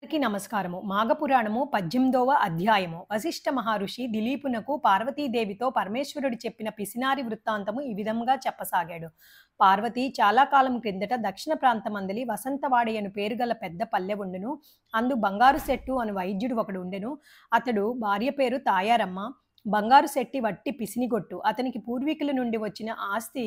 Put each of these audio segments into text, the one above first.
అందరికీ నమస్కారము. మాఘపురాణము 18వ అధ్యాయము. వశిష్ఠ మహర్షి దిలీపునకు పార్వతీదేవితో పరమేశ్వరుడు చెప్పిన పిసినారి వృత్తాంతము ఈ విధంగా చెప్పసాగాడు. పార్వతి చాలా కాలం క్రిందట దక్షిణ ప్రాంతమందలి వసంతవాడి అను పేరుగల పెద్ద పల్లె ఉండును. అందు బంగారు శెట్టు అను వైద్యుడు ఒకడు ఉండెను. అతడు భార్య పేరు తాయారమ్మ. బంగారు శెట్టి వట్టి పిసినిగొట్టు. అతనికి పూర్వీకుల నుండి వచ్చిన ఆస్తి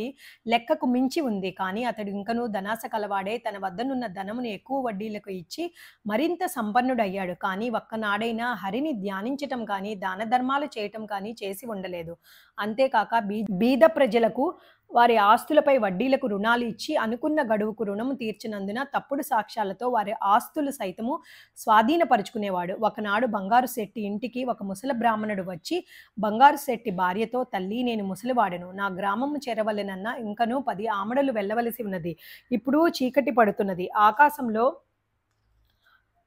లెక్కకు మించి ఉంది. కానీ అతడు ఇంకనూ ధనాస కలవాడే. తన వద్దనున్న ధనమును ఎక్కువ వడ్డీలకు ఇచ్చి మరింత సంపన్నుడయ్యాడు. కానీ ఒక్కనాడైనా హరిని ధ్యానించటం కానీ దాన ధర్మాలు చేయటం కానీ చేసి ఉండలేదు. అంతేకాక బీద ప్రజలకు వారి ఆస్తులపై వడ్డీలకు రుణాలు ఇచ్చి అనుకున్న గడువుకు రుణము తీర్చినందున తప్పుడు సాక్ష్యాలతో వారి ఆస్తులు సైతము స్వాధీనపరుచుకునేవాడు. ఒకనాడు బంగారు శెట్టి ఇంటికి ఒక ముసలి బ్రాహ్మణుడు వచ్చి బంగారు శెట్టి భార్యతో, తల్లి, నేను ముసలివాడను. నా గ్రామము చేరవలెనన్నా ఇంకనూ 10 ఆమడలు వెళ్ళవలసి ఉన్నది. ఇప్పుడు చీకటి పడుతున్నది. ఆకాశంలో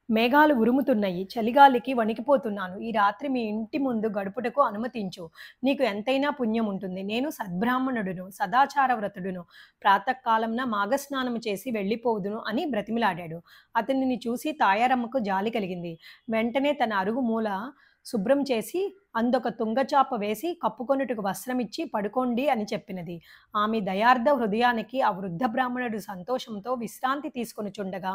మేఘాలు ఉరుముతున్నయి. చలిగాలికి వణికిపోతున్నాను. ఈ రాత్రి మీ ఇంటి ముందు గడుపుటకు అనుమతించు. నీకు ఎంతైనా పుణ్యం ఉంటుంది. నేను సద్బ్రాహ్మణుడును, సదాచార వ్రతుడును. ప్రాతకాలంన మాఘస్నానము చేసి వెళ్ళిపోదును అని బ్రతిమిలాడాడు. అతనిని చూసి తాయారమ్మకు జాలి కలిగింది. వెంటనే తన అరుగు మూల శుభ్రం చేసి అందొక తుంగచాప వేసి కప్పుకొనుటకు వస్త్రమిచ్చి పడుకోండి అని చెప్పినది. ఆమె దయార్ధ హృదయానికి ఆ వృద్ధ బ్రాహ్మణుడు సంతోషంతో విశ్రాంతి తీసుకొనుచుండగా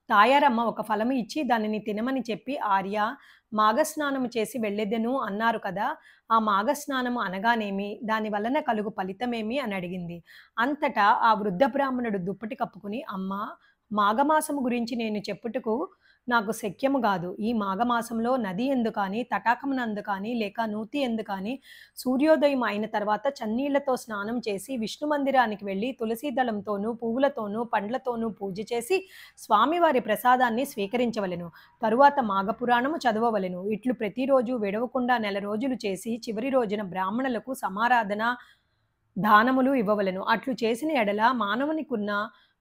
తాయారమ్మ ఒక ఫలము ఇచ్చి దానిని తినమని చెప్పి, ఆర్య, మాఘస్నానము చేసి వెళ్ళెదెను అన్నారు కదా, ఆ మాఘస్నానము అనగానేమి, దాని వలన కలుగు ఫలితమేమి అని అడిగింది. అంతటా ఆ వృద్ధ బ్రాహ్మణుడు దుప్పటి కప్పుకుని, అమ్మా, మాఘమాసము గురించి నేను చెప్పుటకు నాకు శక్యము గాదు. ఈ మాఘమాసంలో నది ఎందు కానీ, తటాకమునందు కానీ, లేక నూతి ఎందు కానీ సూర్యోదయం అయిన తర్వాత చన్నీళ్లతో స్నానం చేసి విష్ణు మందిరానికి వెళ్ళి తులసీ దళంతోనూ, పువ్వులతోనూ, పండ్లతోనూ పూజ చేసి స్వామివారి ప్రసాదాన్ని స్వీకరించవలెను. తరువాత మాఘపురాణము చదవవలెను. ఇట్లు ప్రతిరోజు విడవకుండా 1 రోజులు చేసి చివరి రోజున బ్రాహ్మణులకు సమారాధన దానములు ఇవ్వవలెను. అట్లు చేసిన ఎడల మానవునికున్న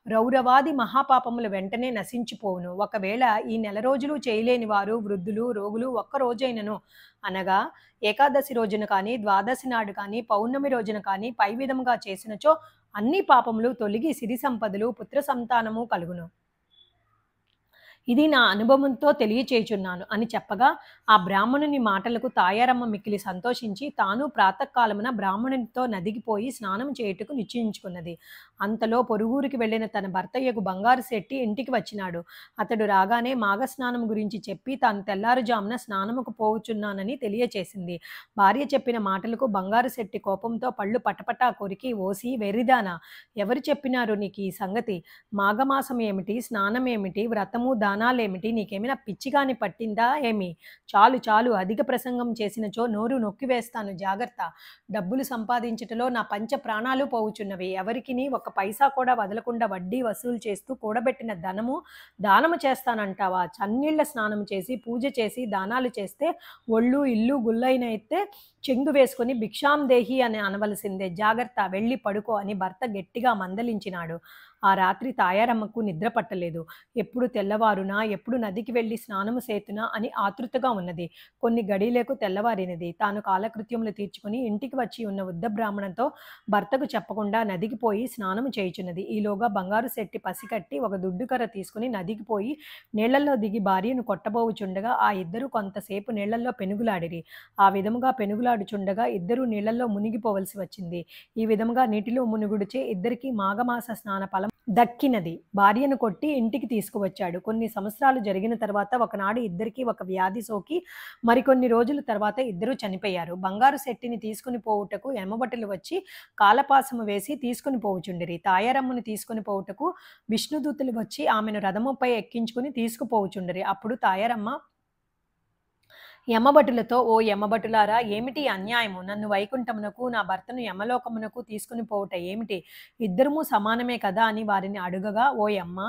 రౌరవాది మహాపాపములు వెంటనే నశించిపోవును. ఒకవేళ ఈ 1 రోజులు చేయలేని వారు, వృద్ధులు, రోగులు ఒక్క రోజైనను అనగా ఏకాదశి రోజున కానీ, ద్వాదశి నాడు కానీ, పౌర్ణమి రోజున కానీ పై విధముగా చేసినచో అన్ని పాపములు తొలగి సిరి సంపదలు, పుత్ర సంతానము కలుగును. ఇది నా అనుభవంతో తెలియచేయుచున్నాను అని చెప్పగా ఆ బ్రాహ్మణుని మాటలకు తాయారమ్మ మిక్కిలి సంతోషించి తాను ప్రాతకాలమున బ్రాహ్మణునితో నదికి పోయి స్నానం చేయుటకు నిశ్చయించుకున్నది. అంతలో పొరుగురికి వెళ్ళిన తన భర్తయ్యకు బంగారు శెట్టి ఇంటికి వచ్చినాడు. అతడు రాగానే మాఘస్నానం గురించి చెప్పి తాను తెల్లారుజామున స్నానముకు పోవుచున్నానని తెలియచేసింది. భార్య చెప్పిన మాటలకు బంగారు శెట్టి కోపంతో పళ్ళు పటపటా కొరికి, ఓసి వెర్రిదానా, ఎవరు చెప్పినారు నీకు ఈ సంగతి? మాఘమాసం ఏమిటి, స్నానం ఏమిటి, వ్రతము దానాలేమిటి, నీకేమైనా పిచ్చిగాని పట్టిందా ఏమి? చాలు చాలు, అధిక ప్రసంగం చేసినచో నోరు నొక్కివేస్తాను, జాగ్రత్త. డబ్బులు సంపాదించుటలో నా పంచ ప్రాణాలు పోవుచున్నవి. ఎవరికిని ఒక పైసా కూడా వదలకుండా వడ్డీ వసూలు చేస్తూ కూడబెట్టిన ధనము దానము చేస్తానంటావా? చన్నీళ్ల స్నానం చేసి పూజ చేసి దానాలు చేస్తే ఒళ్ళు ఇల్లు గుల్లైనైతే చెంగు వేసుకొని భిక్షాం దేహి అని అనవలసిందే. జాగ్రత్త, వెళ్ళి పడుకో అని భర్త గట్టిగా మందలించినాడు. ఆ రాత్రి తాయారమ్మకు నిద్ర పట్టలేదు. ఎప్పుడు తెల్లవారునా, ఎప్పుడు నదికి వెళ్ళి స్నానము సేతునా అని ఆతృతగా ఉన్నది. కొన్ని గడియలకు తెల్లవారినది. తాను కాలకృత్యములు తీర్చుకుని ఇంటికి వచ్చి ఉన్న వృద్ధ బ్రాహ్మణంతో భర్తకు చెప్పకుండా నదికి పోయి స్నానము చేయుచున్నది. ఈలోగా బంగారు శెట్టి పసికట్టి ఒక దుడ్డుకర్ర తీసుకుని నదికి పోయి నీళ్లలో దిగి భార్యను కొట్టబోవుచుండగా ఆ ఇద్దరు కొంతసేపు నీళ్లలో పెనుగులాడిరి. ఆ విధముగా పెనుగులాడుచుండగా ఇద్దరు నీళ్లలో మునిగిపోవలసి వచ్చింది. ఈ విధముగా నీటిలో మునుగుడుచే ఇద్దరికి మాఘమాస స్నాన ఫలం దక్కినది. భార్యను కొట్టి ఇంటికి తీసుకువచ్చాడు. కొన్ని సంవత్సరాలు జరిగిన తర్వాత ఒకనాడు ఇద్దరికి ఒక వ్యాధి సోకి మరికొన్ని రోజుల తర్వాత ఇద్దరూ చనిపోయారు. బంగారు శెట్టిని తీసుకుని పోవుటకు యమభటులు వచ్చి కాలపాసము వేసి తీసుకుని పోవుచుండిరి. తాయారమ్మను తీసుకుని పోవుటకు విష్ణుదూతులు వచ్చి ఆమెను రథముపై ఎక్కించుకుని తీసుకుపోవుచుండిరి. అప్పుడు తాయారమ్మ యమభటులతో, ఓ యమభటులారా, ఏమిటి అన్యాయము? నన్ను వైకుంఠమునకు, నా భర్తను యమలోకమునకు తీసుకుని పోవుట ఏమిటి? ఇద్దరము సమానమే కదా అని వారిని అడుగగా, ఓ యమ్మ,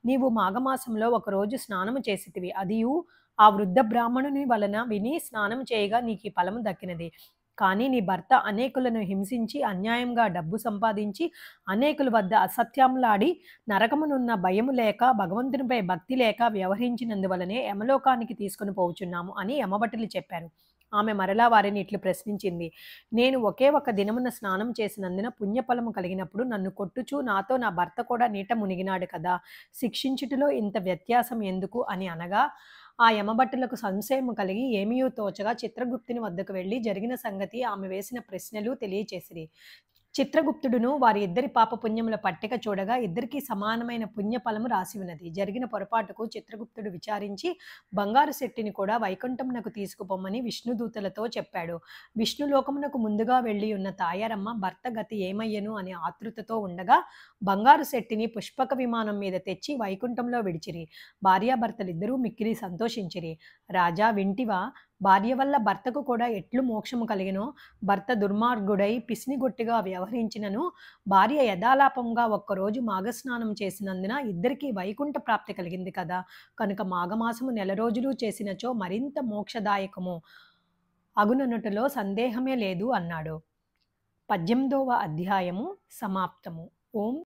నీవు మాఘమాసంలో ఒకరోజు స్నానము చేసితివి. అదియు ఆ వృద్ధ బ్రాహ్మణుని వలన విని స్నానం చేయగా నీకు ఈ ఫలము దక్కినది. కానీ నీ భర్త అనేకులను హింసించి అన్యాయంగా డబ్బు సంపాదించి అనేకుల వద్ద అసత్యములాడి నరకమునున్న భయము లేక భగవంతునిపై భక్తి లేక వ్యవహరించినందువలనే యమలోకానికి తీసుకుని పోవుచున్నాము అని యమభటులు చెప్పారు. ఆమె మరలా వారిని ఇట్లు ప్రశ్నించింది. నేను ఒకే ఒక దినమున స్నానం చేసినందున పుణ్యఫలము కలిగినప్పుడు నన్ను కొట్టుచు నాతో నా భర్త కూడా నీట మునిగినాడు కదా! శిక్షించుటలో ఇంత వ్యత్యాసం ఎందుకు అని అనగా, ఆ యమభటులకు సంశయము కలిగి ఏమియో తోచగా చిత్రగుప్తుని వద్దకు వెళ్లి జరిగిన సంగతి ఆమె వేసిన ప్రశ్నలు తెలియచేసిరి. చిత్రగుప్తుడును వారి ఇద్దరి పాపపుణ్యముల పట్టిక చూడగా ఇద్దరికీ సమానమైన పుణ్యఫలము రాసి ఉన్నది. జరిగిన పొరపాటుకు చిత్రగుప్తుడు విచారించి బంగారు శెట్టిని కూడా వైకుంఠమునకు తీసుకుపొమ్మని విష్ణుదూతలతో చెప్పాడు. విష్ణులోకమునకు ముందుగా వెళ్ళి ఉన్న తాయారమ్మ భర్త గతి ఏమయ్యను అని ఆతృతతో ఉండగా బంగారు శెట్టిని పుష్పక విమానం మీద తెచ్చి వైకుంఠంలో విడిచిరి. భార్యాభర్తలిద్దరూ మిక్కిలి సంతోషించిరి. రాజా వింటివా? భార్య వల్ల భర్తకు కూడా ఎట్లు మోక్షము కలిగినో, భర్త దుర్మార్గుడై పిసినిగొట్టిగా వ్యవహరించినను భార్య యథాలాపంగా ఒక్కరోజు మాఘస్నానం చేసినందున ఇద్దరికీ వైకుంఠ ప్రాప్తి కలిగింది కదా! కనుక మాఘమాసము నెల రోజులు చేసినచో మరింత మోక్షదాయకము అగుననుటలో సందేహమే లేదు అన్నాడు. 18వ అధ్యాయము సమాప్తము. ఓం